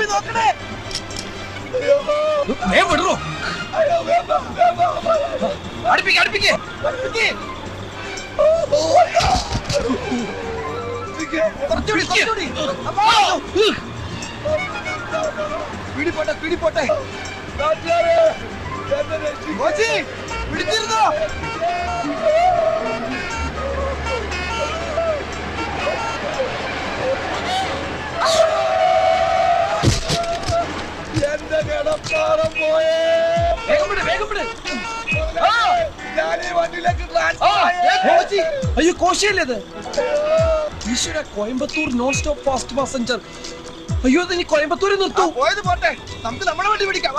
നോക്കണേ അടുപ്പിക്കേ പിടിപോട്ടെ പിടിച്ചിരുന്നോ എന്റെ കിടപ്പാടം പോയേ അയ്യോ കോശിയല്ലേ ഇത് ഈശ്വര Coimbatore non stop fast passenger അയ്യോ ഇത് ഇനി കോയമ്പത്തൂരിൽ നിർത്തൂ പോയത് പോട്ടെ നമുക്ക് നമ്മുടെ വണ്ടി പിടിക്കാം